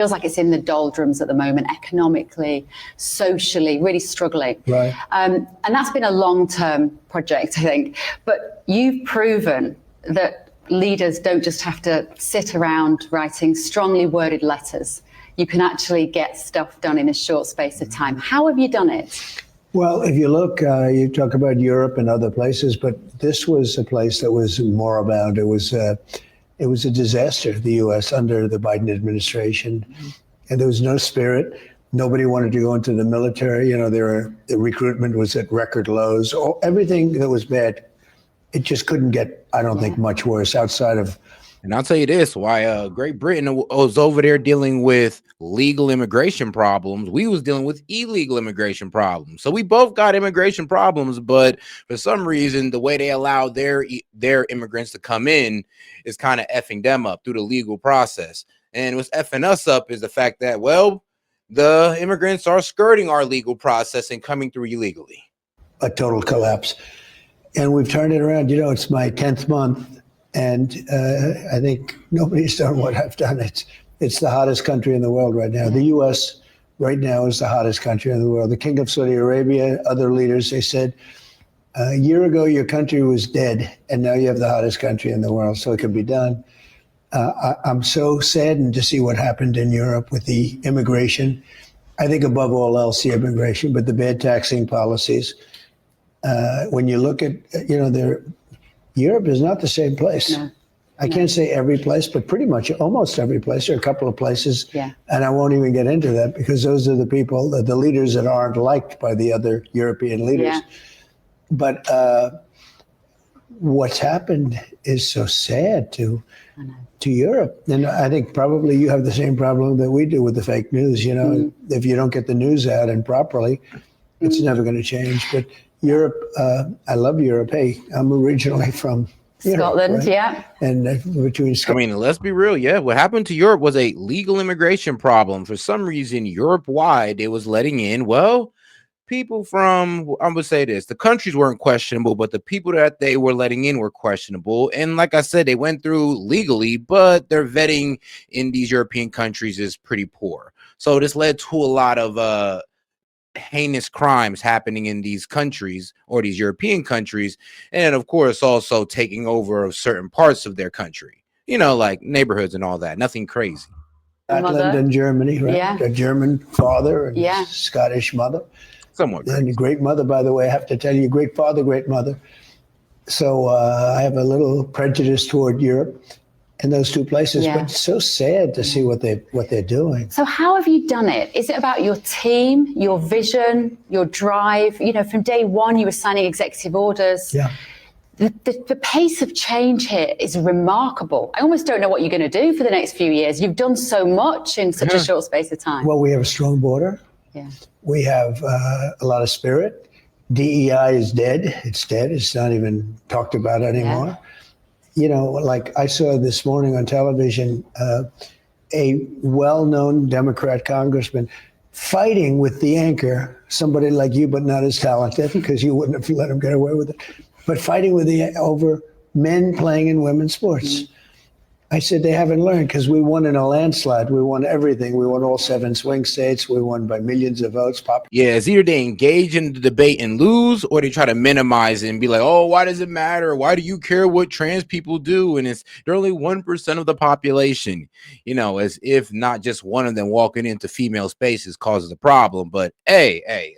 feels like it's in the doldrums at the moment, economically, socially, really struggling. Right. And that's been a long-term project, I think. But you've proven that leaders don't just have to sit around writing strongly worded letters. You can actually get stuff done in a short space of time. How have you done it? Well, if you look, you talk about Europe and other places, but this was a place that was moribund. It was a disaster, the U.S. under the Biden administration, and there was no spirit. Nobody wanted to go into the military. You know, the recruitment was at record lows. Everything that was bad, it just couldn't get, I don't think, much worse outside of. And I'll tell you this, why Great Britain was over there dealing with legal immigration problems, we was dealing with illegal immigration problems. So we both got immigration problems, but for some reason, the way they allow their immigrants to come in is kind of effing them up through the legal process. And what's effing us up is the fact that, well, the immigrants are skirting our legal process and coming through illegally. A total collapse. And we've turned it around. You know, it's my 10th month. And I think nobody's done what I've done. It's the hottest country in the world right now. The U.S. right now is the hottest country in the world. The King of Saudi Arabia, other leaders, they said, a year ago, your country was dead, and now you have the hottest country in the world, so it can be done. I'm so saddened to see what happened in Europe with the immigration. I think above all else, the immigration, but the bad taxing policies. When you look at, Europe is not the same place. No. I can't say every place, but pretty much almost every place. There are a couple of places, and I won't even get into that because those are the people, the leaders that aren't liked by the other European leaders. Yeah. But what's happened is so sad to Europe. And I think probably you have the same problem that we do with the fake news. You know, if you don't get the news out and properly, it's never going to change. But Europe, I love Europe. Hey, I'm originally from Scotland, right? Yeah. And between Scotland. I mean, let's be real. Yeah. What happened to Europe was a legal immigration problem. For some reason, Europe-wide, it was letting in, well, people from, I'm going to say this, the countries weren't questionable, but the people that they were letting in were questionable. And like I said, they went through legally, but their vetting in these European countries is pretty poor. So this led to a lot of heinous crimes happening in these countries or these European countries, and of course also taking over of certain parts of their country, you know, like neighborhoods and all that. Nothing crazy. Scotland and Germany, right? Yeah. A German father and Scottish mother. Somewhat crazy. And a great mother, by the way, I have to tell you, great father, great mother. So I have a little prejudice toward Europe and those two places, but it's so sad to see what they're doing. So how have you done it? Is it about your team, your vision, your drive? You know, from day one, you were signing executive orders. Yeah. The pace of change here is remarkable. I almost don't know what you're going to do for the next few years. You've done so much in such a short space of time. Well, we have a strong border. Yeah. We have a lot of spirit. DEI is dead. It's dead. It's not even talked about anymore. Yeah. You know, like I saw this morning on television, a well-known Democrat congressman fighting with the anchor, somebody like you, but not as talented, because you wouldn't have let him get away with it, but fighting with over men playing in women's sports. I said they haven't learned because we won in a landslide. We won everything. We won all 7 swing states. We won by millions of votes. Yeah, it's either they engage in the debate and lose, or they try to minimize it and be like, oh, why does it matter? Why do you care what trans people do? And they're only 1% of the population, you know, as if not just one of them walking into female spaces causes a problem. But hey,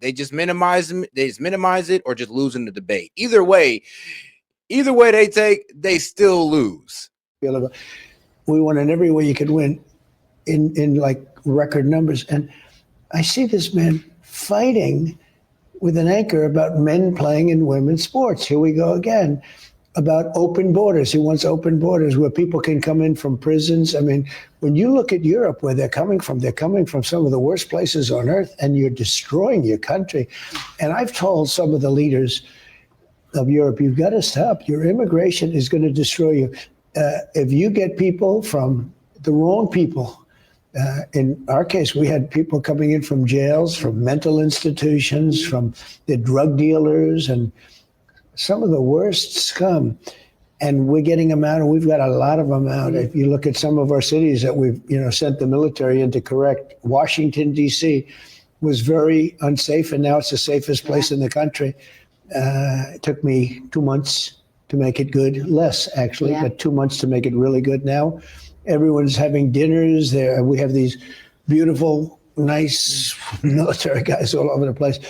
they just minimize them. They just minimize it or just lose in the debate. Either way they take, they still lose. We won in every way you could win in like record numbers. And I see this man fighting with an anchor about men playing in women's sports. Here we go again. About open borders. He wants open borders where people can come in from prisons. I mean, when you look at Europe, where they're coming from some of the worst places on earth, and you're destroying your country. And I've told some of the leaders of Europe, you've got to stop. Your immigration is going to destroy you. If you get people from the wrong people, in our case, we had people coming in from jails, from mental institutions, from the drug dealers, and some of the worst scum. and we're getting them out, and we've got a lot of them out. If you look at some of our cities that we've sent the military in to correct, Washington D.C. was very unsafe, and now it's the safest place in the country. It took me 2 months to make it good, less actually, but 2 months to make it really good. Now everyone's having dinners there. We have these beautiful, nice military guys all over the place,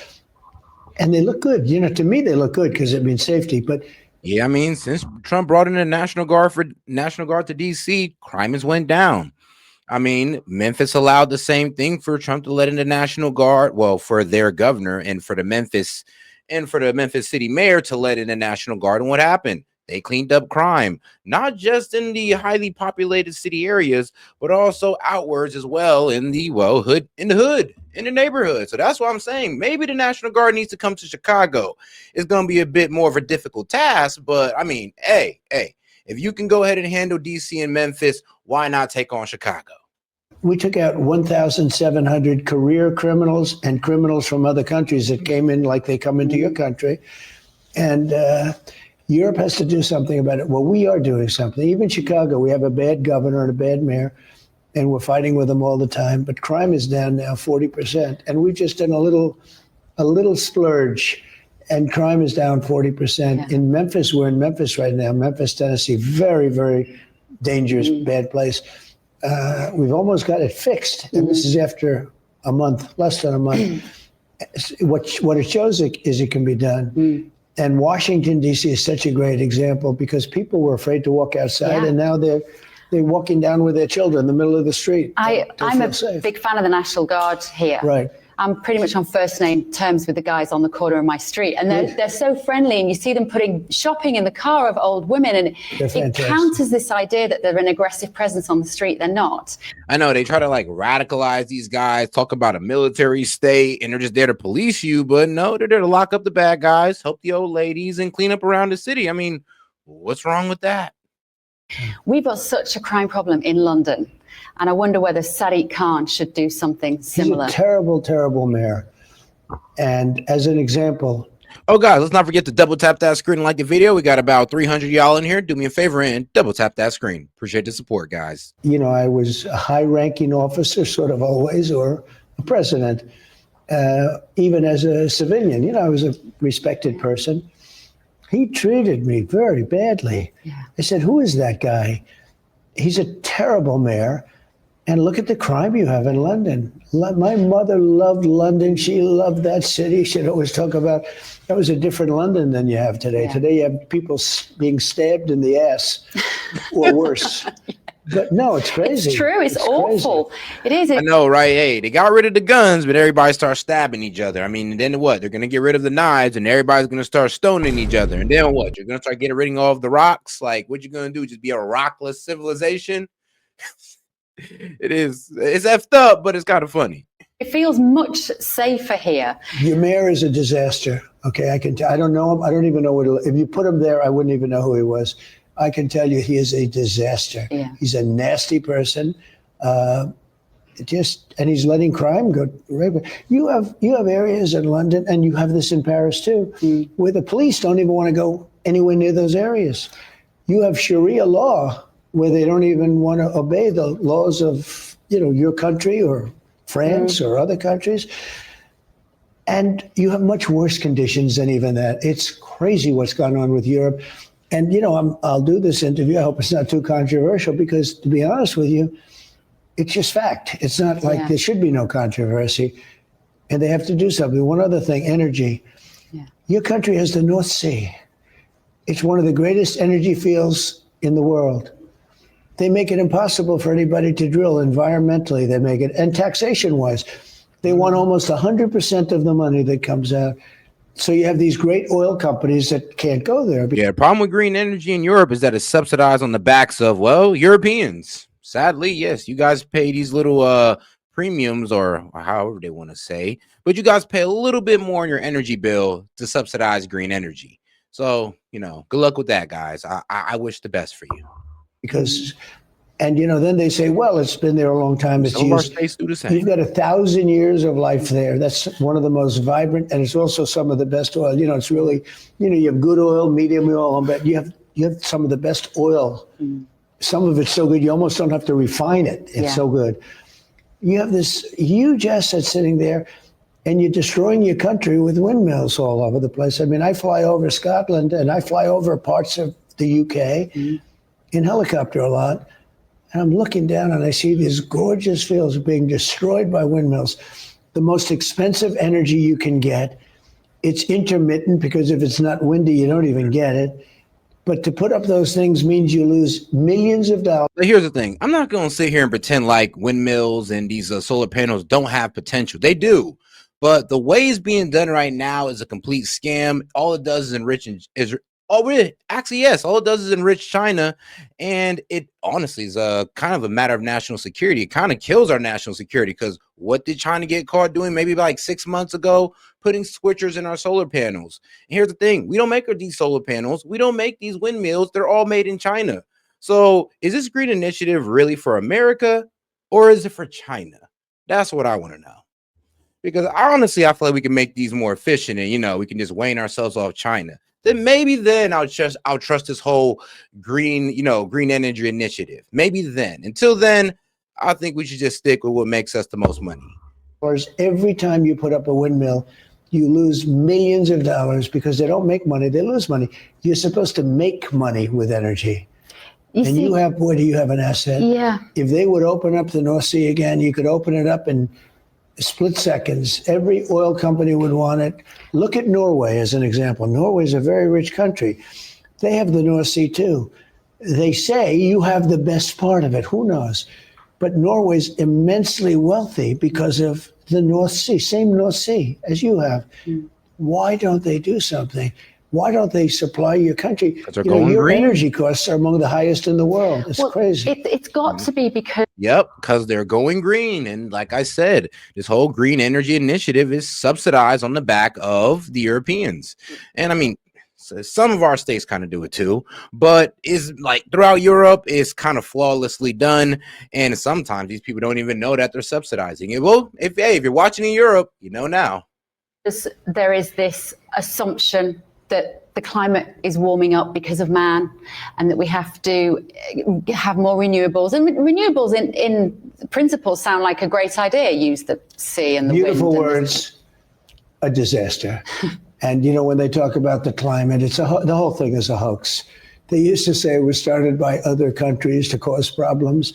and they look good. To me, they look good because it means safety. But yeah, I mean, since Trump brought in the National Guard to DC, crime has went down. I mean, Memphis allowed the same thing for Trump to let in the National Guard. Well, for their governor and for the Memphis city mayor to let in the National Guard. And what happened? They cleaned up crime, not just in the highly populated city areas, but also outwards as well in the hood, in the neighborhood. So that's why I'm saying maybe the National Guard needs to come to Chicago. It's going to be a bit more of a difficult task, but I mean, hey, if you can go ahead and handle DC and Memphis, why not take on Chicago? We took out 1,700 career criminals and criminals from other countries that came in like they come into your country. And Europe has to do something about it. Well, we are doing something. Even Chicago, we have a bad governor and a bad mayor, and we're fighting with them all the time. But crime is down now 40%. And we've just done a little splurge, and crime is down 40%. In Memphis, we're in Memphis right now, Memphis, Tennessee, very, very dangerous, bad place. We've almost got it fixed, and this is after a month, less than a month. What it shows is it can be done. And Washington, D.C. is such a great example because people were afraid to walk outside, and now they're walking down with their children in the middle of the street. I'm a big fan of the National Guard here. Right. I'm pretty much on first name terms with the guys on the corner of my street, and they're so friendly, and you see them putting shopping in the car of old women, and it counters this idea that they're an aggressive presence on the street. They're not. I know they try to radicalize these guys, talk about a military state, and they're just there to police you, but no, they're there to lock up the bad guys, help the old ladies, and clean up around the city. I mean, what's wrong with that? We've got such a crime problem in London, and I wonder whether S.E.T Khan should do something similar. He's a terrible, terrible mayor. And as an example... Oh, guys, let's not forget to double tap that screen and like the video. We got about 300 y'all in here. Do me a favor and double tap that screen. Appreciate the support, guys. I was a high-ranking officer, sort of always, or a president. Even as a civilian, I was a respected person. He treated me very badly. I said, who is that guy? He's a terrible mayor. And look at the crime you have in London. My mother loved London. She loved that city. She'd always talk about, that was a different London than you have today. Today you have people being stabbed in the ass or worse. But no, it's crazy. It's true. It's awful. Crazy. It is. I know, right? Hey, they got rid of the guns, but everybody starts stabbing each other. I mean, then what? They're going to get rid of the knives, and everybody's going to start stoning each other. And then what? You're going to start getting rid of all of the rocks? Like, what you going to do? Just be a rockless civilization? It's effed up, but it's kind of funny. It feels much safer here. Your mayor is a disaster. Okay, I can tell. I don't know him. I don't even know if you put him there, I wouldn't even know who he was. I can tell you he is a disaster. He's a nasty person. And he's letting crime go. You have areas in London, and you have this in Paris too, where the police don't even want to go anywhere near those areas. You have Sharia law where they don't even want to obey the laws of your country or France or other countries. And you have much worse conditions than even that. It's crazy what's gone on with Europe. And, I'll do this interview. I hope it's not too controversial because, to be honest with you, it's just fact. It's not like there should be no controversy. And they have to do something. One other thing, energy. Your country has the North Sea. It's one of the greatest energy fields in the world. They make it impossible for anybody to drill environmentally. They make it, and taxation-wise, they want almost 100% of the money that comes out. So you have these great oil companies that can't go there. Yeah, the problem with green energy in Europe is that it's subsidized on the backs of, Europeans. Sadly, yes, you guys pay these little premiums or however they want to say, but you guys pay a little bit more on your energy bill to subsidize green energy. So, good luck with that, guys. I wish the best for you. Because, and then they say, well, it's been there a long time. It's some of our states do the same. You've got 1,000 years of life there. That's one of the most vibrant, and it's also some of the best oil. It's really, you have good oil, medium oil, but you have you have some of the best oil. Some of it's so good you almost don't have to refine it. It's so good. You have this huge asset sitting there, and you're destroying your country with windmills all over the place. I mean, I fly over Scotland and I fly over parts of the UK in helicopter a lot, and I'm looking down and I see these gorgeous fields being destroyed by windmills. The most expensive energy you can get. It's intermittent because if it's not windy, you don't even get it. But to put up those things means you lose millions of dollars. But here's the thing. I'm not going to sit here and pretend like windmills and these solar panels don't have potential. They do. But the way it's being done right now is a complete scam. All it does is enrich all it does is enrich China, and it honestly is a kind of a matter of national security. It kind of kills our national security, because what did China get caught doing maybe like 6 months ago? Putting switchers in our solar panels. And here's the thing. We don't make these solar panels. We don't make these windmills. They're all made in China. So is this green initiative really for America, or is it for China? That's what I want to know. Because honestly, I feel like we can make these more efficient, and we can just wane ourselves off China. Then maybe I'll trust this whole green energy initiative. Maybe then. Until then, I think we should just stick with what makes us the most money. Every time you put up a windmill, you lose millions of dollars because they don't make money, they lose money. You're supposed to make money with energy. Boy, do you have an asset. Yeah. If they would open up the North Sea again, you could open it up in split seconds. Every oil company would want it. Look at Norway as an example. Norway is a very rich country. They have the North Sea too. They say you have the best part of it. Who knows? But Norway's immensely wealthy because of the North Sea, same North Sea as you have. Why don't they do something? Why don't they supply your country? Because they're going your green. Energy costs are among the highest in the world. It's crazy. It's got to be because... Yep, because they're going green. And like I said, this whole green energy initiative is subsidized on the back of the Europeans. And I mean, some of our states kind of do it too, but is like throughout Europe, it's kind of flawlessly done. And sometimes these people don't even know that they're subsidizing it. Well, if you're watching in Europe, you know now. There is this assumption that the climate is warming up because of man, and that we have to have more renewables. And renewables in principle sound like a great idea. Use the sea and the beautiful wind. Words, a disaster. And when they talk about the climate, the whole thing is a hoax. They used to say it was started by other countries to cause problems,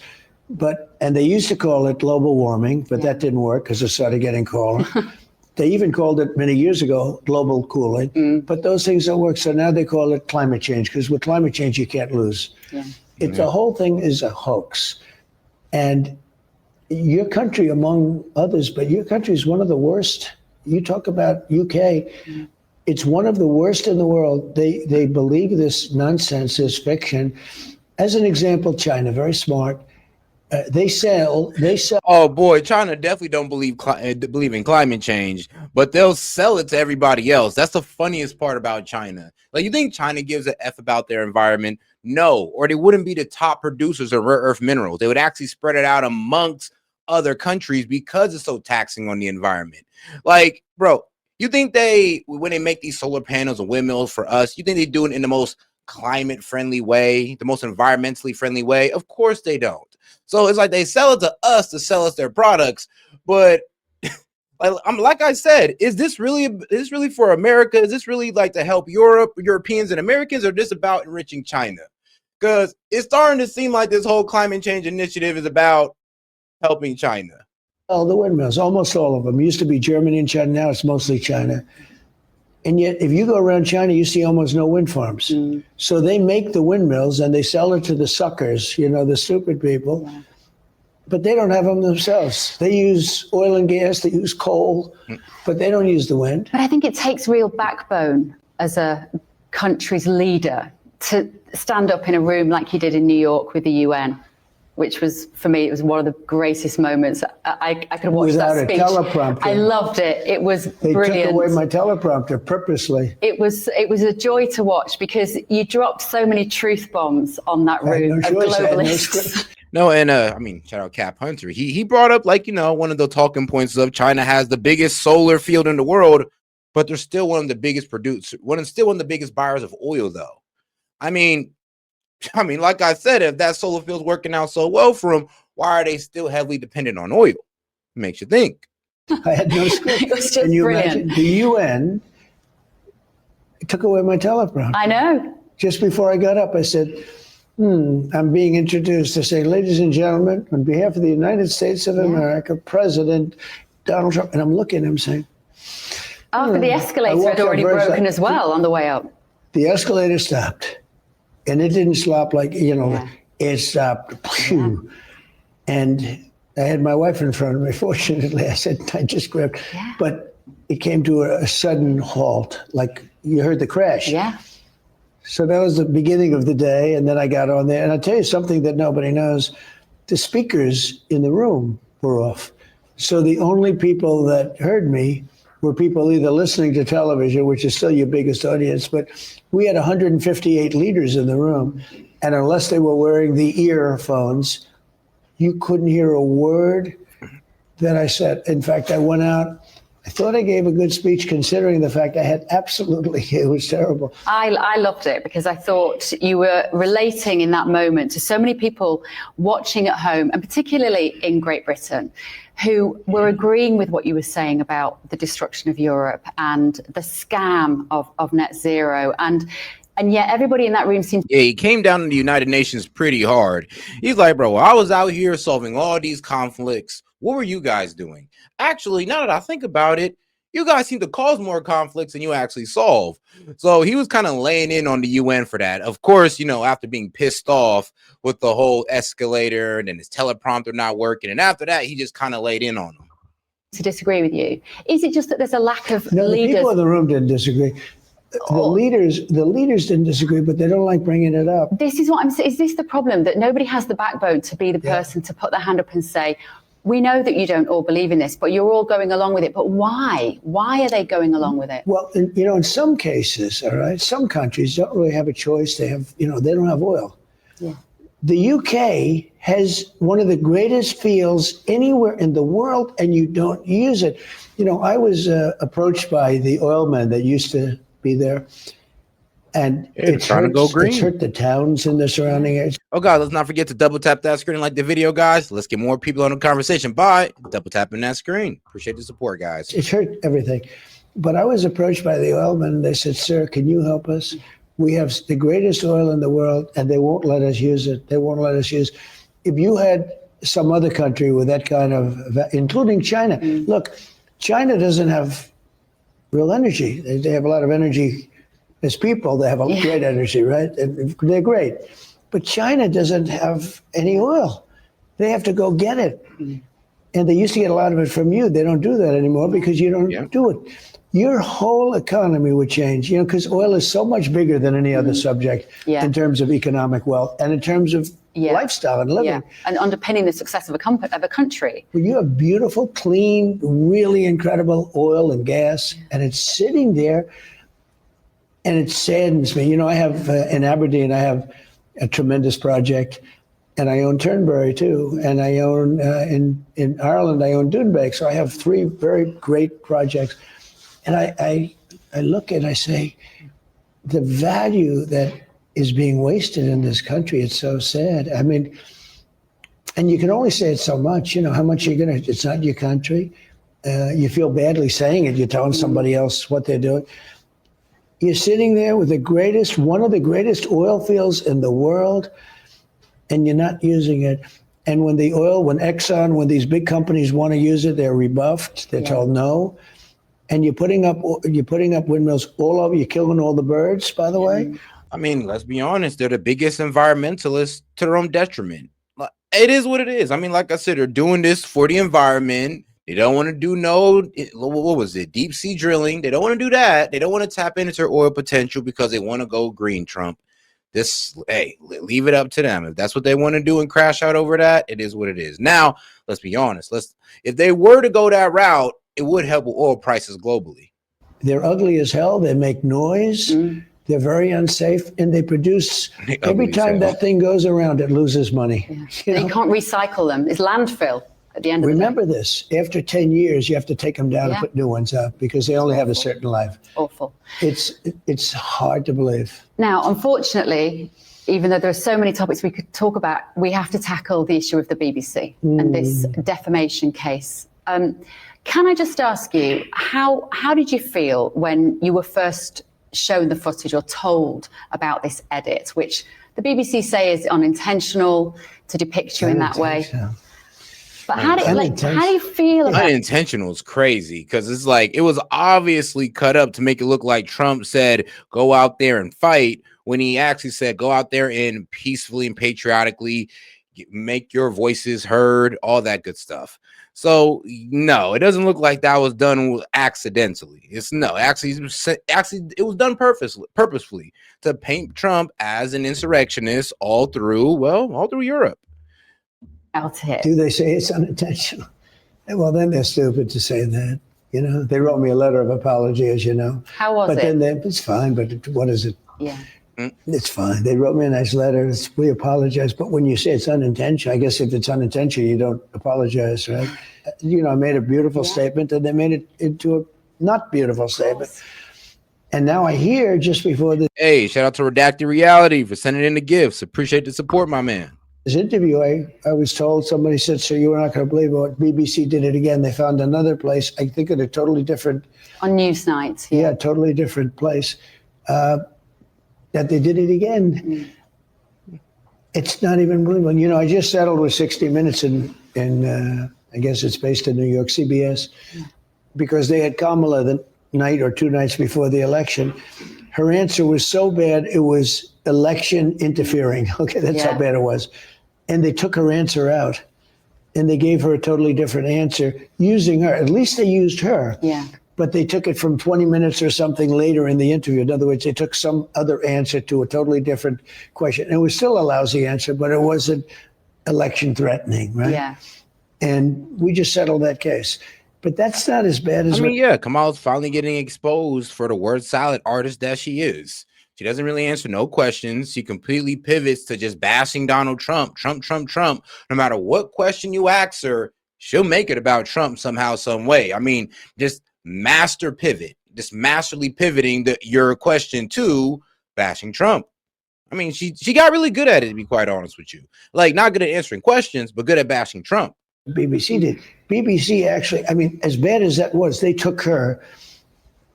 and they used to call it global warming, but that didn't work because it started getting colder. They even called it many years ago global cooling, but those things don't work. So now they call it climate change, because with climate change, you can't lose. The whole thing is a hoax. And your country, among others, but your country is one of the worst. You talk about UK. It's one of the worst in the world. They believe this nonsense, this fiction. As an example, China, very smart. They sell. Oh boy, China definitely don't believe in climate change, but they'll sell it to everybody else. That's the funniest part about China. Like, you think China gives a F about their environment? No, or they wouldn't be the top producers of rare earth minerals. They would actually spread it out amongst other countries because it's so taxing on the environment. Like, bro, you think when they make these solar panels and windmills for us, you think they do it in the most climate friendly way, the most environmentally friendly way? Of course they don't. So it's like they sell it to us to sell us their products. But like I said, is this really for America? Is this really like to help Europeans and Americans, or just about enriching China? Because it's starting to seem like this whole climate change initiative is about helping China. Oh, the windmills, almost all of them. Used to be Germany and China. Now it's mostly China. And yet, if you go around China, you see almost no wind farms. So they make the windmills and they sell it to the suckers, the stupid people. But they don't have them themselves. They use oil and gas, they use coal, but they don't use the wind. But I think it takes real backbone as a country's leader to stand up in a room like he did in New York with the UN, which was, for me, it was one of the greatest moments. I could watch that speech. Without a teleprompter. I loved it. It was brilliant. They took away my teleprompter purposely. It was a joy to watch, because you dropped so many truth bombs on that room of globalists. No, and I mean, shout out Cap Hunter. He brought up, one of the talking points of China has the biggest solar field in the world, but they're still one of the biggest buyers of oil, though. I mean, like I said, if that solar field's working out so well for them, why are they still heavily dependent on oil? It makes you think. I had no script. It was just Can you brilliant. imagine? The UN took away my teleprompter. I know. Just before I got up, I said, I'm being introduced to say, ladies and gentlemen, on behalf of the United States of America, President Donald Trump. And I'm looking at him saying, After the escalator had already broken as well on the way up. The escalator stopped. And it didn't stop like, it stopped. Yeah. And I had my wife in front of me. Fortunately, I said, I just grabbed. Yeah. But it came to a sudden halt, like you heard the crash. Yeah. So that was the beginning of the day. And then I got on there. And I'll tell you something that nobody knows. The speakers in the room were off. So the only people that heard me were people either listening to television, which is still your biggest audience, but we had 158 leaders in the room. And unless they were wearing the earphones, you couldn't hear a word that I said. In fact, I went out. I thought I gave a good speech considering the fact I had absolutely, it was terrible. I loved it because I thought you were relating in that moment to so many people watching at home, and particularly in Great Britain, who were agreeing with what you were saying about the destruction of Europe and the scam of net zero. And yet everybody in that room seemed... Yeah, he came down to the United Nations pretty hard. He's like, bro, I was out here solving all these conflicts. What were you guys doing? Actually, now that I think about it, you guys seem to cause more conflicts than you actually solve. So he was kind of laying in on the UN for that. Of course, after being pissed off with the whole escalator and then his teleprompter not working. And after that, he just kind of laid in on them. To disagree with you. Is it just that there's a lack of leaders? The people in the room didn't disagree. The leaders didn't disagree, but they don't like bringing it up. This is what I'm saying. Is this the problem, that nobody has the backbone to be the person to put their hand up and say, we know that you don't all believe in this, but you're all going along with it. But why? Why are they going along with it? Well, in some cases, all right, some countries don't really have a choice. They have, they don't have oil. Yeah. The UK has one of the greatest fields anywhere in the world, and you don't use it. I was approached by the oilmen that used to be there. And it's trying to go green. It's hurt the towns in the surrounding areas. Oh, God, let's not forget to double tap that screen like the video, guys. Let's get more people on the conversation by double tapping that screen. Appreciate the support, guys. It's hurt everything. But I was approached by the oilmen, and they said, sir, can you help us? We have the greatest oil in the world, and they won't let us use it. They won't let us use it. If you had some other country with that kind of, including China. Look, China doesn't have real energy. They have a lot of energy. As people, they have a great energy, right? And they're great. But China doesn't have any oil. They have to go get it. And they used to get a lot of it from you. They don't do that anymore because you don't do it. Your whole economy would change, because oil is so much bigger than any other subject in terms of economic wealth and in terms of lifestyle and living. And underpinning the success of a country. Well, you have beautiful, clean, really incredible oil and gas, and it's sitting there. And it saddens me. I have in Aberdeen, I have a tremendous project, and I own Turnberry too. And I own in Ireland, I own Doonbeg. So I have 3 very great projects. And I look and I say, the value that is being wasted in this country, it's so sad. I mean, and you can only say it so much. How much you're gonna? It's not your country. You feel badly saying it. You're telling somebody else what they're doing. You're sitting there with one of the greatest oil fields in the world, and you're not using it. And when Exxon, when these big companies want to use it, they're rebuffed. They're told no. And you're putting up windmills all over. You're killing all the birds, by the way. I mean, let's be honest. They're the biggest environmentalists to their own detriment. It is what it is. I mean, like I said, they're doing this for the environment. They don't want to do what was it? Deep sea drilling. They don't want to do that. They don't want to tap into their oil potential because they want to go green, Trump. Leave it up to them. If that's what they want to do and crash out over that, it is what it is. Now, let's be honest. If they were to go that route, it would help with oil prices globally. They're ugly as hell. They make noise. They're very unsafe, and they produce every time that thing goes around, it loses money. You can't recycle them. It's landfill. at the end of Remember the day. this, after 10 years, you have to take them down and put new ones up because they only have a certain life. Awful. It's hard to believe. Now, unfortunately, even though there are so many topics we could talk about, we have to tackle the issue of the BBC and this defamation case. Can I just ask you, how did you feel when you were first shown the footage or told about this edit, which the BBC say is unintentional to depict you in that way? But how do you feel about unintentional is crazy because it's like it was obviously cut up to make it look like Trump said, go out there and fight, when he actually said, go out there and peacefully and patriotically make your voices heard, all that good stuff. So no, it doesn't look like that was done accidentally. Actually, it was done purposefully to paint Trump as an insurrectionist all through Europe. out here? Do they say it's unintentional? Well, then they're stupid to say that. You know, they wrote me a letter of apology, as you know. How was but it? Then it's fine. But what is it? Yeah. It's fine. They wrote me a nice letter. We apologize. But when you say it's unintentional, I guess if it's unintentional, you don't apologize, right? You know, I made a beautiful statement and they made it into a not beautiful statement. And now I hear just before Hey, shout out to Redacted Reality for sending in the gifts. Appreciate the support, my man. this interview, I was told, somebody said, so you're not going to believe what BBC did it again. They found another place, I think at a totally different. On Newsnight. Yeah, totally different place. That they did it again. It's not even believable. You know, I just settled with 60 Minutes in I guess it's based in New York, CBS, because they had Kamala the night or 2 nights before the election. Her answer was so bad, it was election interfering. Okay, that's how bad it was. And they took her answer out and they gave her a totally different answer using her. At least they used her. Yeah. But they took it from 20 minutes or something later in the interview. In other words, they took some other answer to a totally different question. It was still a lousy answer, but it wasn't election threatening, right? Yeah. And we just settled that case. But that's not as bad as. I mean, Kamala's finally getting exposed for the word salad artist that she is. She doesn't really answer no questions. She completely pivots to just bashing Donald Trump. No matter what question you ask her, she'll make it about Trump somehow, some way. I mean, just master pivot, just masterly pivoting your question to bashing Trump. I mean, she got really good at it, to be quite honest with you. Like, not good at answering questions, but good at bashing Trump. BBC did. BBC actually, I mean, as bad as that was, they took her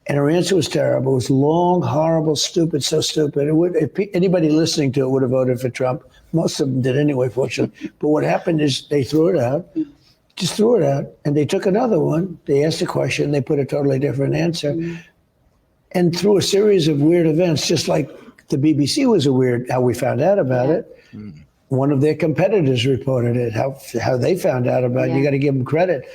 and her answer was terrible. It was long, horrible, stupid, so stupid. If anybody listening to it would have voted for Trump. Most of them did anyway, fortunately. But what happened is they threw it out. Just threw it out, and they took another one. They asked a question, they put a totally different answer, and through a series of weird events, just like the BBC was how we found out about it. One of their competitors reported it, how they found out about it. You got to give them credit.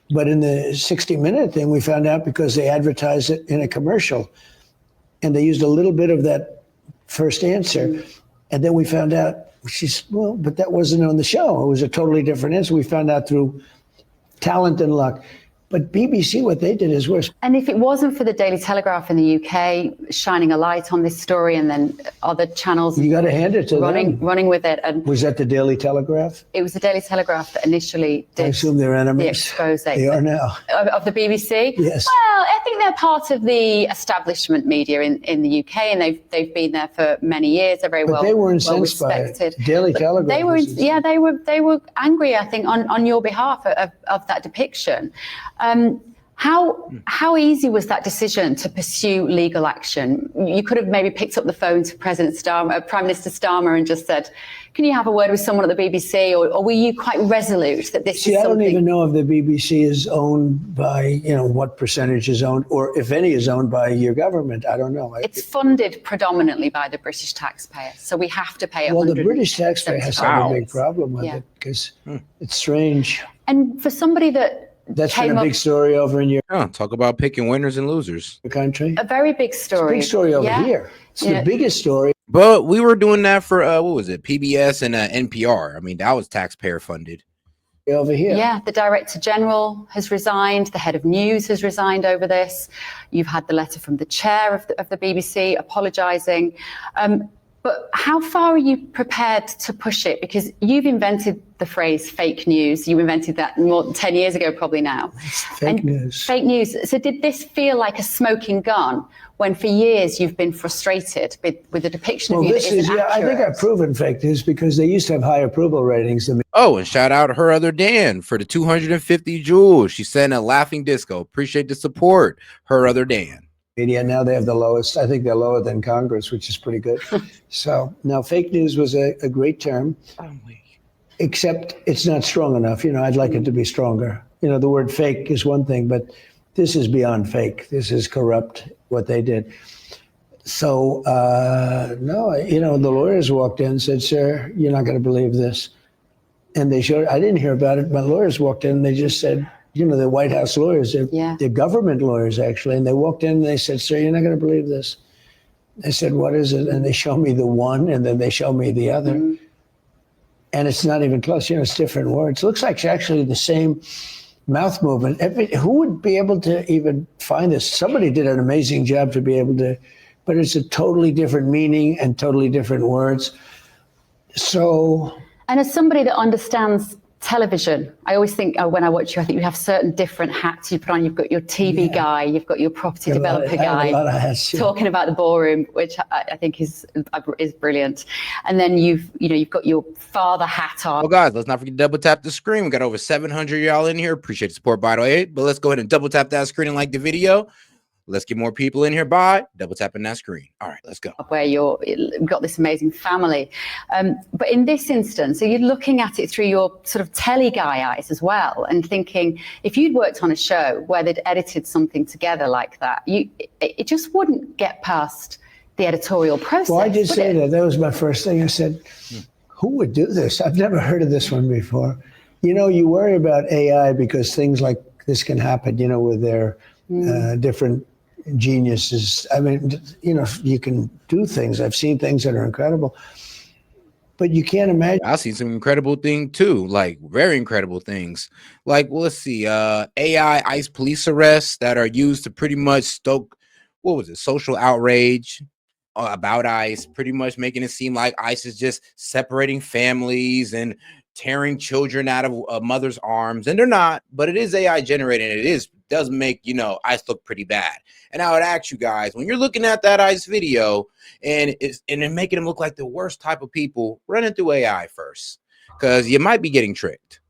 But in the 60 Minute thing, we found out because they advertised it in a commercial, and they used a little bit of that first answer, and then we found out. She's, well, but that wasn't on the show. It was a totally different answer. We found out through talent and luck. But BBC, what they did is worse. And if it wasn't for the Daily Telegraph in the UK shining a light on this story, and then other channels, you got to hand it to them. running with it. And was that the Daily Telegraph? It was the Daily Telegraph that initially did. I assume they're enemies. The expose. They are now. Of the BBC? Yes. Well, I think they're part of the establishment media in the UK, and they've been there for many years. They're very they were incensed by it. Daily Telegraph. They were angry, I think, on your behalf of that depiction. How easy was that decision to pursue legal action? You could have maybe picked up the phone to Prime Minister Starmer and just said, can you have a word with someone at the BBC? Or were you quite resolute that this is something? I don't even know if the BBC is owned by, what percentage is owned, or if any is owned by your government. I don't know. It's funded predominantly by the British taxpayer. So we have to pay it. Well, the British taxpayer has a big problem with it because it's strange. And for somebody that's been a big story over in your talk about picking winners and losers. Country. A very big story. It's a big story over here. It's the biggest story. But we were doing that for what was it? PBS and NPR. I mean, that was taxpayer funded. Over here. Yeah, the Director General has resigned. The head of news has resigned over this. You've had the letter from the chair of the BBC apologising. But how far are you prepared to push it? Because you've invented the phrase fake news. You invented that more than 10 years ago, probably now. Fake news. Fake news. So did this feel like a smoking gun when for years you've been frustrated with the depiction of you that isn't accurate? I think I've proven fake news because they used to have high approval ratings than me. Oh, and shout out her other Dan for the 250 jewels. She sent a laughing disco. Appreciate the support. Her other Dan. Media. Now they have the lowest. I think they're lower than Congress, which is pretty good. So now fake news was a great term, except it's not strong enough. You know, I'd like it to be stronger. You know, the word fake is one thing, but this is beyond fake. This is corrupt, what they did. So, no, you know, the lawyers walked in and said, sir, you're not going to believe this. And they showed, I didn't hear about it. My lawyers walked in and they just said, you know, the White House lawyers, they're government lawyers, actually. And they walked in and they said, sir, you're not going to believe this. I said, what is it? And they show me the one and then they show me the other. And it's not even close. You know, it's different words. It looks like it's actually the same mouth movement. Who would be able to even find this? Somebody did an amazing job to be able to, but it's a totally different meaning and totally different words. So. And as somebody that understands television, I always think when I watch you, I think you have certain different hats you put on. You've got your TV guy, you've got your property developer guy, talking about the ballroom, which I think is brilliant. And then you've got your father hat on. Well, guys, let's not forget to double tap the screen. We got over 700 y'all in here. Appreciate the support, by the way. But let's go ahead and double tap that screen and like the video. Let's get more people in here by double tapping that screen. All right, let's go. Where you've got this amazing family. But in this instance, so you're looking at it through your sort of telly guy eyes as well and thinking, if you'd worked on a show where they'd edited something together like that, it just wouldn't get past the editorial process. Well, I did say that. That was my first thing. I said, who would do this? I've never heard of this one before. You know, you worry about AI because things like this can happen, you know, with their different geniuses. I mean, you know, you can do things. I've seen things that are incredible, but you can't imagine. I've seen some incredible things too, like very incredible things. Like, well, let's see, AI ICE police arrests that are used to pretty much stoke, what was it, social outrage about ICE, pretty much making it seem like ICE is just separating families and tearing children out of a mother's arms, and they're not, but it is AI generated. It does make, you know, ICE look pretty bad. And I would ask you guys, when you're looking at that ICE video and making them look like the worst type of people, run it through AI first, because you might be getting tricked.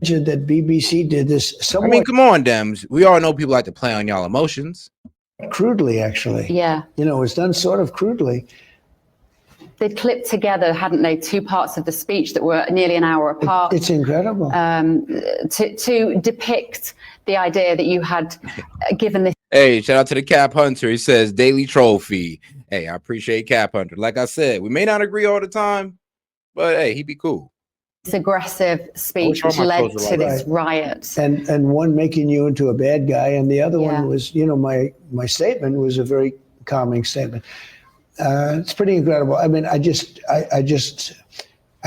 That BBC did this somewhat, I mean, come on, Dems. We all know people like to play on y'all emotions. Crudely, actually. Yeah. You know, it was done sort of crudely. They'd clipped together, hadn't they, two parts of the speech that were nearly an hour apart. It's incredible. To depict the idea that you had given this. Hey, shout out to the Cap Hunter. He says daily trophy. Hey, I appreciate Cap Hunter. Like I said, we may not agree all the time, but hey, he'd be cool. This aggressive speech which led to this riot. And one making you into a bad guy, and the other one was, you know, my statement was a very calming statement. It's pretty incredible. I mean, I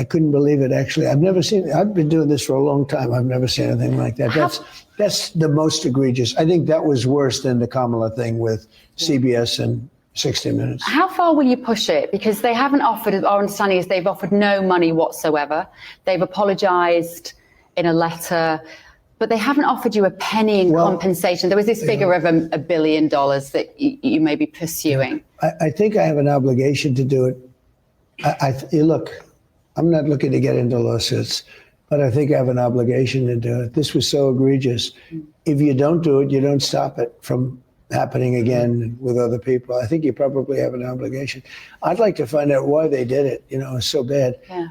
couldn't believe it, actually. I've been doing this for a long time. I've never seen anything like that. That's the most egregious. I think that was worse than the Kamala thing with CBS and 60 Minutes. How far will you push it? Because they haven't offered, our understanding is they've offered no money whatsoever. They've apologized in a letter, but they haven't offered you a penny in compensation. There was this figure of $1 billion that you may be pursuing. I think I have an obligation to do it. Look, I'm not looking to get into lawsuits, but I think I have an obligation to do it. This was so egregious. If you don't do it, you don't stop it from happening again with other people. I think you probably have an obligation. I'd like to find out why they did it. You know, it's so bad. Yeah.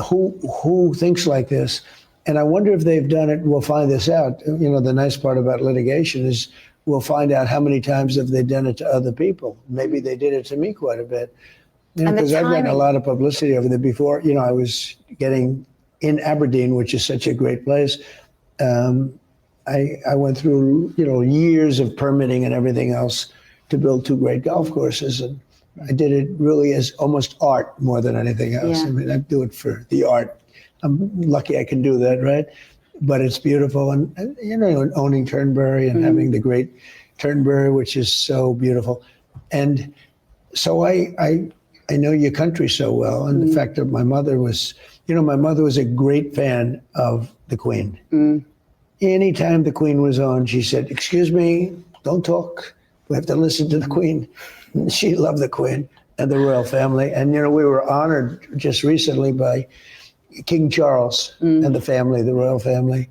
Who thinks like this? And I wonder if they've done it. We'll find this out. You know, the nice part about litigation is we'll find out how many times have they done it to other people. Maybe they did it to me quite a bit. You know, because I've gotten a lot of publicity over there before. You know, I was getting in Aberdeen, which is such a great place. I went through, you know, years of permitting and everything else to build 2 great golf courses. And I did it really as almost art more than anything else. Yeah. I mean, I do it for the art. I'm lucky I can do that, right? But it's beautiful. And you know, owning Turnberry and having the great Turnberry, which is so beautiful. And so I I know your country so well. And the fact that my mother was a great fan of the Queen. Anytime the Queen was on, she said, "Excuse me, don't talk. We have to listen to the Queen." She loved the Queen and the royal family. And, we were honored just recently by King Charles and the family, the royal family.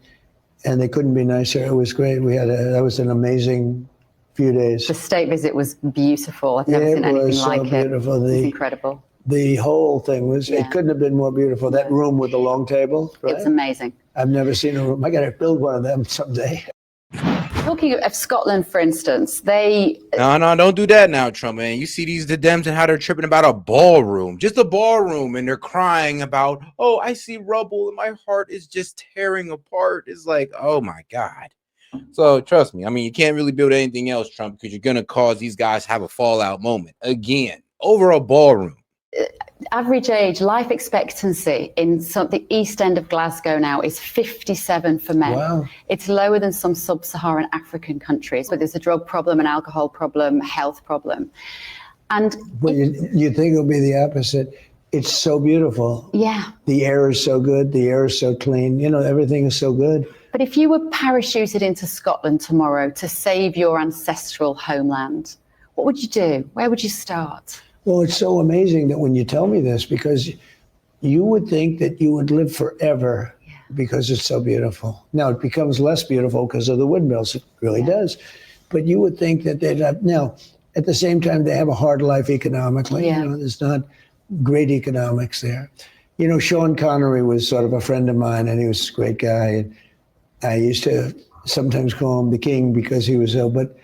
And they couldn't be nicer. It was great. That was an amazing few days. The state visit was beautiful. I've never seen anything like it. Beautiful. It was incredible. The whole thing was, it couldn't have been more beautiful. That room with the long table, right? It was amazing. I've never seen a room. I got to build one of them someday. Talking of Scotland, for instance, they... No, don't do that now, Trump, man. You see the Dems and how they're tripping about a ballroom, just a ballroom, and they're crying about, oh, I see rubble and my heart is just tearing apart. It's like, oh my God. So trust me, I mean, you can't really build anything else, Trump, because you're going to cause these guys to have a fallout moment again over a ballroom. Average age, life expectancy in the east end of Glasgow now is 57 for men. Wow. It's lower than some sub-Saharan African countries where there's a drug problem, an alcohol problem, health problem. And well, you think it'll be the opposite. It's so beautiful. Yeah. The air is so good. The air is so clean. Everything is so good. But if you were parachuted into Scotland tomorrow to save your ancestral homeland, what would you do? Where would you start? Well, it's so amazing that when you tell me this, because you would think that you would live forever because it's so beautiful. Now, it becomes less beautiful because of the windmills. It really does. But you would think that they'd have, now, at the same time, they have a hard life economically. Yeah. There's not great economics there. Sean Connery was sort of a friend of mine, and he was a great guy. And I used to sometimes call him the king because he was ill. But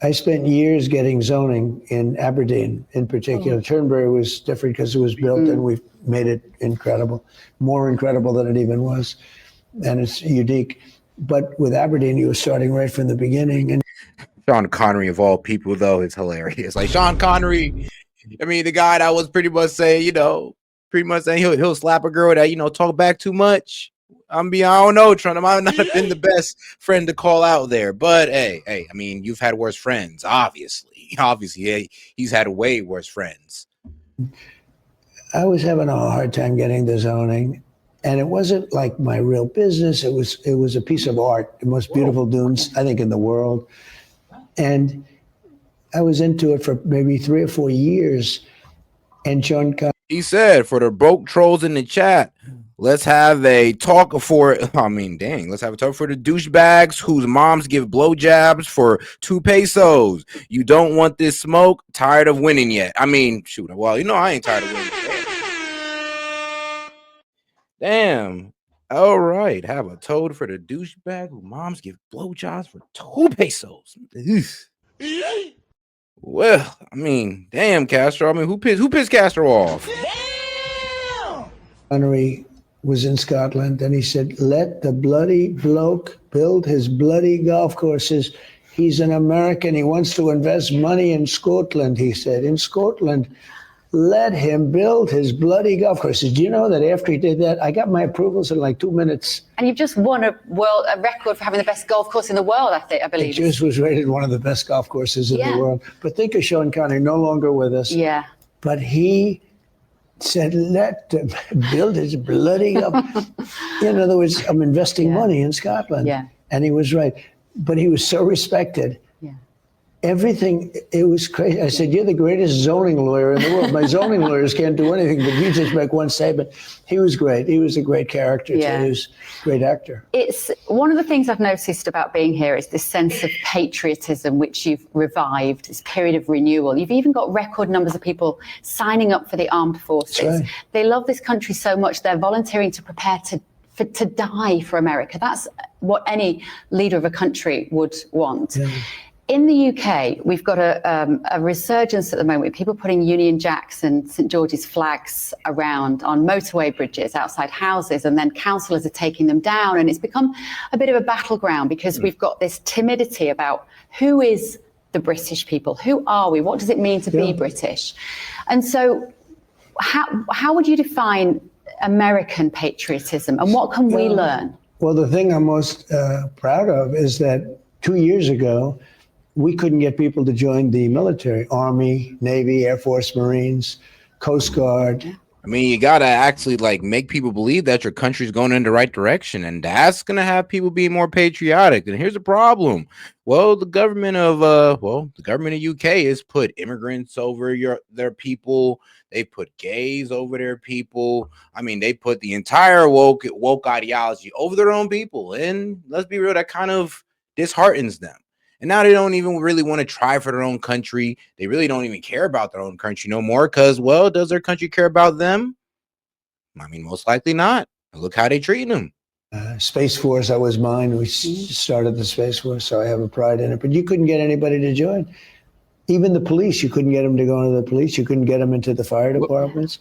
I spent years getting zoning in Aberdeen in particular. Turnberry was different because it was built and we've made it incredible, more incredible than it even was. And it's unique. But with Aberdeen, you were starting right from the beginning. And Sean Connery, of all people, though, is hilarious. Like Sean Connery, I mean, the guy that was pretty much saying, he'll slap a girl that, talk back too much. I don't know, Trump. I might not have been the best friend to call out there, but hey, I mean, you've had worse friends, obviously. Obviously, he's had way worse friends. I was having a hard time getting the zoning, and it wasn't like my real business. It was a piece of art, the most beautiful dunes, I think, in the world. And I was into it for maybe 3 or 4 years. And Sean Connery, he said, for the broke trolls in the chat, let's have a talk let's have a talk for the douchebags whose moms give blowjabs for 2 pesos. You don't want this smoke? Tired of winning yet? I mean, shoot. Well, I ain't tired of winning. Damn. All right. Have a toad for the douchebag whose moms give blowjobs for 2 pesos. Well, I mean, damn, Castro. I mean, who pissed Castro off? Connery was in Scotland, and he said, let the bloody bloke build his bloody golf courses. He's an American. He wants to invest money in Scotland, he said. In Scotland, let him build his bloody golf courses. Do you know that after he did that, I got my approvals in like 2 minutes. And you've just won a record for having the best golf course in the world, I believe. It just was rated one of the best golf courses in the world. But think of Sean Connery, no longer with us. Yeah. But he said, let him build his bloody golf. In other words, I'm investing money in Scotland. Yeah. And he was right. But he was so respected. Yeah. Everything, it was crazy. I said, you're the greatest zoning lawyer in the world. My zoning lawyers can't do anything, but you just make one statement. He was great. He was a great character. Yeah. Too. He was a great actor. It's one of the things I've noticed about being here is this sense of patriotism, which you've revived, this period of renewal. You've even got record numbers of people signing up for the armed forces. That's right. They love this country so much, they're volunteering to prepare to die for America. That's what any leader of a country would want. Yeah. In the UK, we've got a resurgence at the moment with people putting Union Jacks and St George's flags around on motorway bridges outside houses, and then councillors are taking them down. And it's become a bit of a battleground because we've got this timidity about who is the British people? Who are we? What does it mean to be British? And so how would you define American patriotism, and what can we learn? Well, the thing I'm most proud of is that 2 years ago, we couldn't get people to join the military, Army, Navy, Air Force, Marines. Coast Guard. I mean, you gotta actually like make people believe that your country's going in the right direction, and that's gonna have people be more patriotic. And here's the problem: well, the government of UK has put immigrants over their people. They put gays over their people. I mean, they put the entire woke ideology over their own people. And let's be real, that kind of disheartens them. And now they don't even really want to try for their own country. They really don't even care about their own country no more because, well, does their country care about them? I mean, most likely not. Look how they treat them. Space Force, that was mine. We started the Space Force, so I have a pride in it. But you couldn't get anybody to join. Even the police, you couldn't get them to go into the police. You couldn't get them into the fire departments.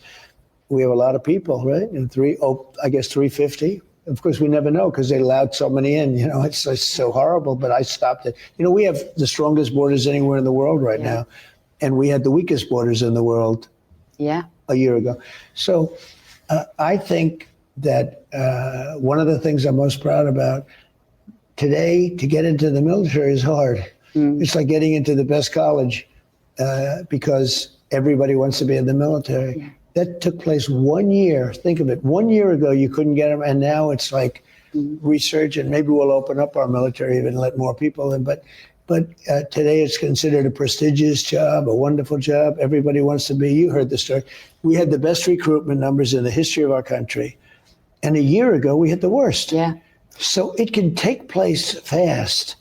We have a lot of people, right? And 350. Of course, we never know because they allowed so many in. You know, it's so horrible, but I stopped it. You know, we have the strongest borders anywhere in the world right now. And we had the weakest borders in the world a year ago. So I think that one of the things I'm most proud about today, to get into the military is hard. It's like getting into the best college because everybody wants to be in the military. That took place 1 year. Think of it. 1 year ago, you couldn't get them. And now it's like resurgent. Maybe we'll open up our military even and let more people in. But today it's considered a prestigious job, a wonderful job. Everybody wants to be. You heard the story. We had the best recruitment numbers in the history of our country. And a year ago, we had the worst. So it can take place fast.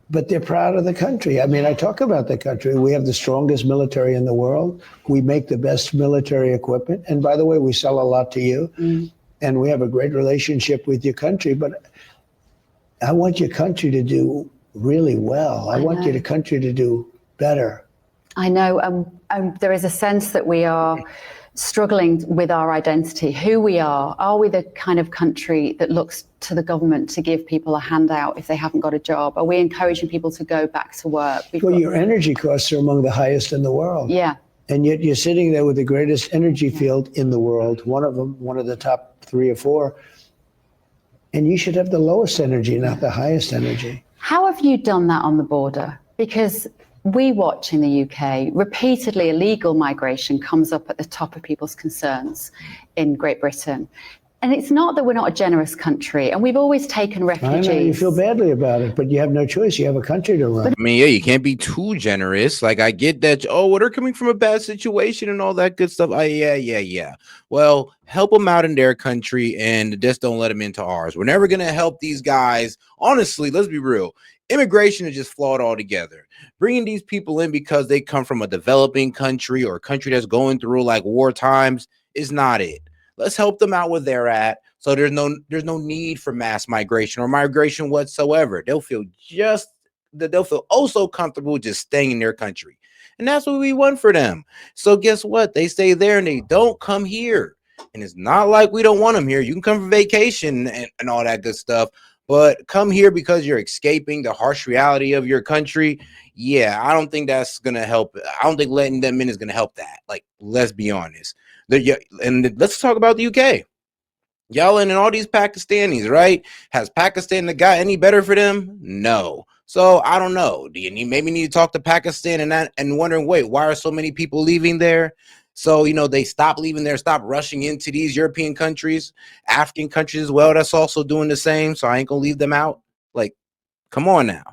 But they're proud of the country. I mean, I talk about the country. We have the strongest military in the world. We make the best military equipment. And by the way, we sell a lot to you. And we have a great relationship with your country. But I want your country to do really well. I want your country to do better. I know. There is a sense that we are struggling with our identity, who we are. Are we the kind of country that looks to the government to give people a handout if they haven't got a job? Are we encouraging people to go back to work? Your energy costs are among the highest in the world. And yet you're sitting there with the greatest energy field in the world, one of them, one of the top 3 or 4. And you should have the lowest energy, not the highest energy. How have you done that on the border? Because we watch in the UK, repeatedly illegal migration comes up at the top of people's concerns in Great Britain. And it's not that we're not a generous country, and we've always taken refugees. I know you feel badly about it, but you have no choice. You have a country to run. I mean, you can't be too generous. Like, I get that, they're coming from a bad situation and all that good stuff. Yeah. Well, help them out in their country and just don't let them into ours. We're never going to help these guys. Honestly, let's be real. Immigration is just flawed altogether. Bringing these people in because they come from a developing country or a country that's going through like war times is not it. Let's help them out where they're at. So there's no need for mass migration or migration whatsoever. They'll feel oh so comfortable just staying in their country. And that's what we want for them. So guess what? They stay there and they don't come here. And it's not like we don't want them here. You can come for vacation and all that good stuff. But come here because you're escaping the harsh reality of your country. Yeah, I don't think that's going to help. I don't think letting them in is going to help that. Like, let's be honest. And let's talk about the UK. Y'all and all these Pakistanis, right? Has Pakistan got any better for them? No. So I don't know. Do you maybe need to talk to Pakistan and wondering, wait, why are so many people leaving there? So, they stop leaving there, stop rushing into these European countries, African countries as well. That's also doing the same. So I ain't gonna leave them out. Like, come on now.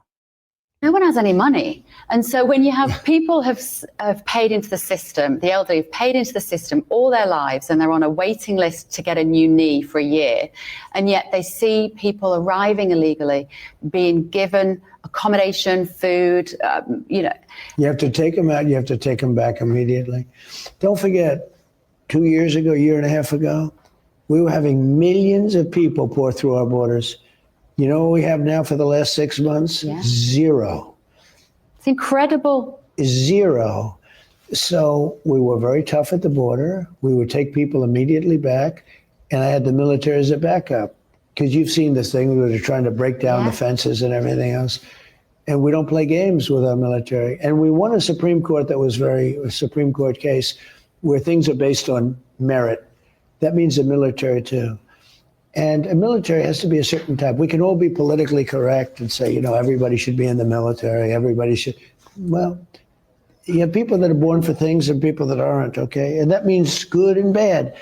No one has any money. And so when you have people have paid into the system, the elderly have paid into the system all their lives, and they're on a waiting list to get a new knee for a year, and yet they see people arriving illegally, being given accommodation, food, You have to take them out. You have to take them back immediately. Don't forget, 2 years ago, a year and a half ago, we were having millions of people pour through our borders. You know what we have now for the last 6 months? Zero. It's incredible. 0. So we were very tough at the border. We would take people immediately back. And I had the military as a backup. Because you've seen this thing. We were trying to break down the fences and everything else. And we don't play games with our military. And we won a Supreme Court a Supreme Court case where things are based on merit. That means the military too. And a military has to be a certain type. We can all be politically correct and say, everybody should be in the military. Everybody should. Well, you have people that are born for things and people that aren't, okay? And that means good and bad.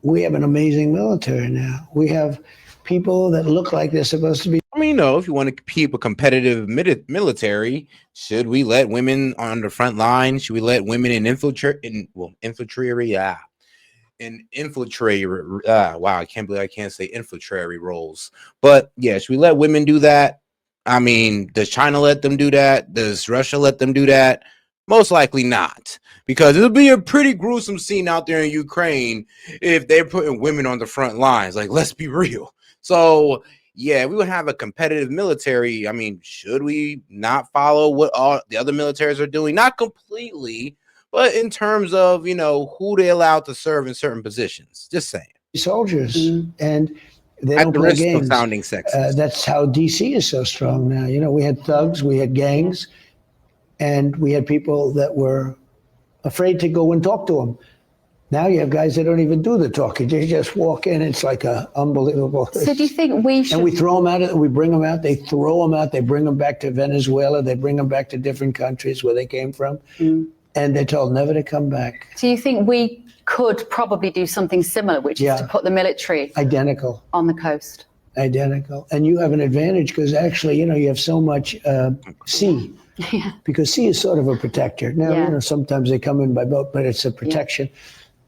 We have an amazing military now. We have people that look like they're supposed to be. I mean, if you want to keep a competitive military, should we let women on the front line? Should we let women in infantry? Yeah. In infiltrate, wow, I can't believe I can't say infiltratory roles. But yeah, should we let women do that? I mean, does China let them do that? Does Russia let them do that? Most likely not, because it'll be a pretty gruesome scene out there in Ukraine if they're putting women on the front lines. Like, let's be real. So yeah, we would have a competitive military. I mean, should we not follow what all the other militaries are doing? Not completely, but in terms of, who they allowed to serve in certain positions. Just saying. Soldiers, and they At don't the play risk of games. sounding sexist. That's how DC is so strong now. We had thugs, we had gangs, and we had people that were afraid to go and talk to them. Now you have guys that don't even do the talking. They just walk in. It's like unbelievable. So do you think we should? And we throw them out. We bring them out. They throw them out. They bring them back to Venezuela. They bring them back to different countries where they came from. And they're told never to come back. Do you think we could probably do something similar, which is to put the military identical on the coast? Identical. And you have an advantage because actually, you have so much sea. Yeah. Because sea is sort of a protector. Now, sometimes they come in by boat, but it's a protection.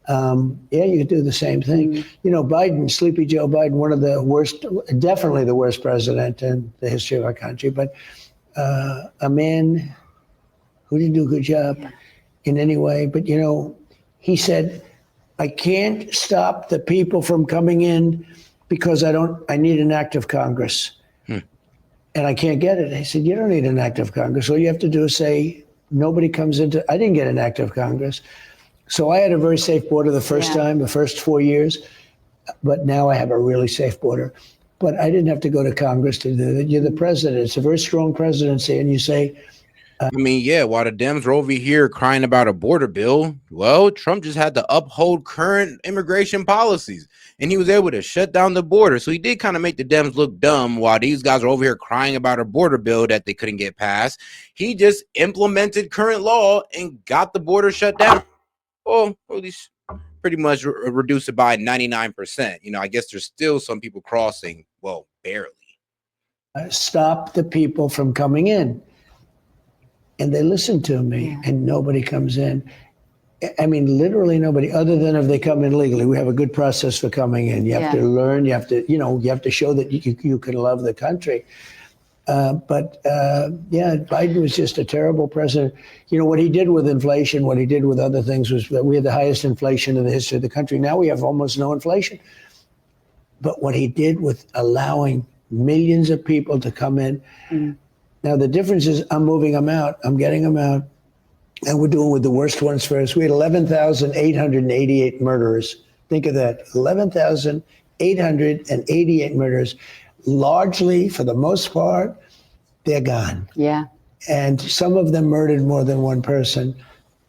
You could do the same thing. Biden, Sleepy Joe Biden, one of the worst, definitely the worst president in the history of our country, but a man who didn't do a good job in any way. But, he said, I can't stop the people from coming in because I need an act of Congress. And I can't get it. He said, you don't need an act of Congress. All you have to do is say, nobody comes into, I didn't get an act of Congress. So I had a very safe border the first time, the first 4 years, but now I have a really safe border. But I didn't have to go to Congress to do that. You're the president. It's a very strong presidency. And you say, I mean, while the Dems were over here crying about a border bill, well, Trump just had to uphold current immigration policies, and he was able to shut down the border. So he did kind of make the Dems look dumb while these guys are over here crying about a border bill that they couldn't get passed. He just implemented current law and got the border shut down. Well, at least pretty much reduce it by 99%. I guess there's still some people crossing, well, barely. Stop the people from coming in. And they listen to me, and nobody comes in. I mean, literally nobody, other than if they come in legally. We have a good process for coming in. You have to learn. You have to, you have to show that you can love the country. But Biden was just a terrible president. What he did with inflation, what he did with other things was that we had the highest inflation in the history of the country. Now we have almost no inflation. But what he did with allowing millions of people to come in. Now, the difference is I'm moving them out. I'm getting them out. And we're doing with the worst ones first. We had 11,888 murderers. Think of that. 11,888 murderers. Largely, for the most part, they're gone. Yeah. And some of them murdered more than one person,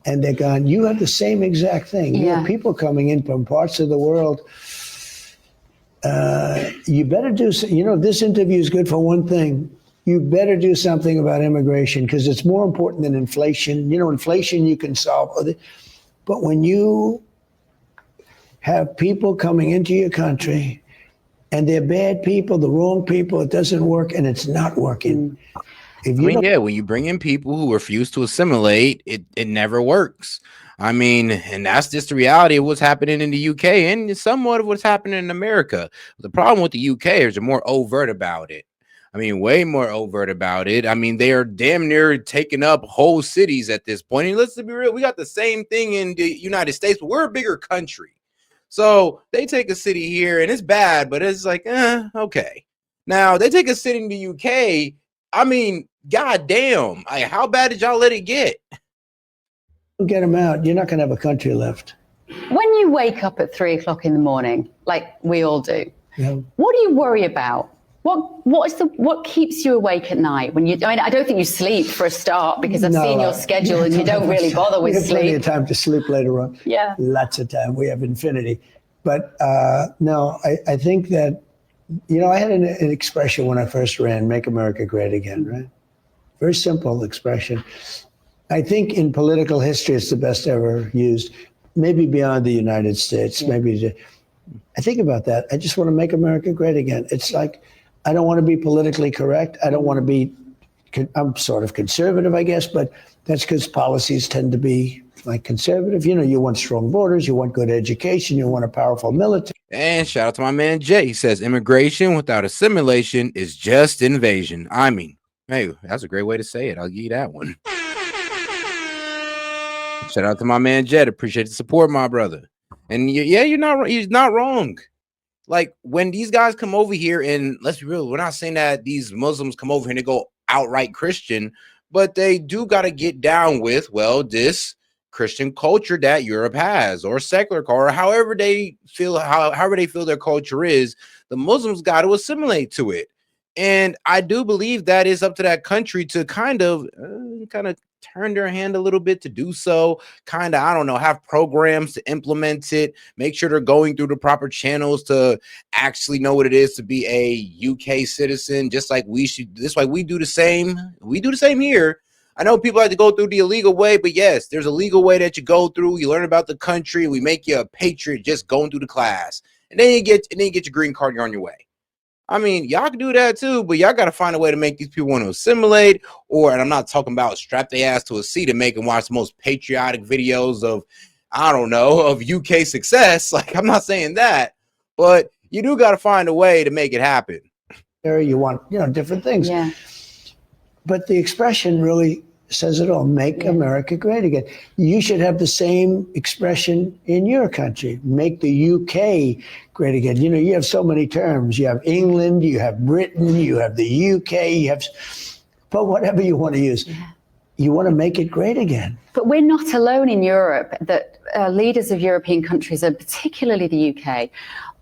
and they're gone. You have the same exact thing. You have people coming in from parts of the world. You better do, this interview is good for one thing. You better do something about immigration because it's more important than inflation. Inflation you can solve. But when you have people coming into your country and they're bad people, the wrong people, it doesn't work and it's not working. When you bring in people who refuse to assimilate, it never works. I mean, and that's just the reality of what's happening in the UK and somewhat of what's happening in America. The problem with the UK is they're more overt about it. I mean, way more overt about it. I mean, they are damn near taking up whole cities at this point. And let's be real, we got the same thing in the United States, but we're a bigger country. So they take a city here and it's bad, but it's like, okay. Now they take a city in the UK. I mean, goddamn, how bad did y'all let it get? Get them out. You're not going to have a country left. When you wake up at 3 o'clock in the morning, like we all do, what do you worry about? What keeps you awake at night when I don't think you sleep for a start because I've seen your schedule and you don't really bother with sleep. We have plenty of time to sleep later on. Yeah. Lots of time. We have infinity. But no, I think that, I had an expression when I first ran, Make America Great Again, right? Very simple expression. I think in political history, it's the best ever used, maybe beyond the United States. I think about that. I just want to make America great again. It's like, I don't want to be politically correct. I don't want to be, I'm sort of conservative, I guess, but that's because policies tend to be like conservative. You know, you want strong borders, you want good education, you want a powerful military. And shout out to my man Jay. He says immigration without assimilation is just invasion. I mean, hey, that's a great way to say it. I'll give you that one. Shout out to my man Jed. Appreciate the support, my brother. And he's not wrong. Like when these guys come over here, and let's be real, we're not saying that these Muslims come over here and they go outright Christian, but they do got to get down with, well, this Christian culture that Europe has, or secular culture, or however they feel their culture is. The Muslims got to assimilate to it. And I do believe that is up to that country to kind of turn their hand a little bit to do so. Kind of, I don't know, have programs to implement it, make sure they're going through the proper channels to actually know what it is to be a UK citizen, just like we should. This way we do the same. We do the same here. I know people like to go through the illegal way, but yes, there's a legal way that you go through. You learn about the country. We make you a patriot just going through the class. And then you get your green card, you're on your way. I mean, y'all can do that too, but y'all got to find a way to make these people want to assimilate, and I'm not talking about strap their ass to a seat and make them watch the most patriotic videos of, I don't know, of UK success. Like, I'm not saying that, but you do got to find a way to make it happen. You want, different things. Yeah. But the expression really says it all. Make America great again. You should have the same expression in your country. Make the UK great again. You have so many terms. You have England, you have Britain, you have the UK, but whatever you want to use, you want to make it great again. But we're not alone in Europe. That leaders of European countries, and particularly the UK,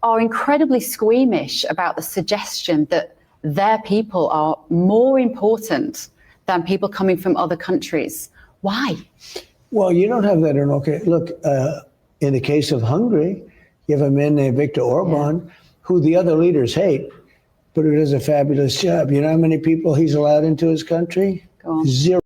are incredibly squeamish about the suggestion that their people are more important than people coming from other countries. Why? Well, you don't have that in okay. Look, in the case of Hungary, you have a man named Viktor Orban, who the other leaders hate, but who does a fabulous job. You know how many people he's allowed into his country? Go on. 0.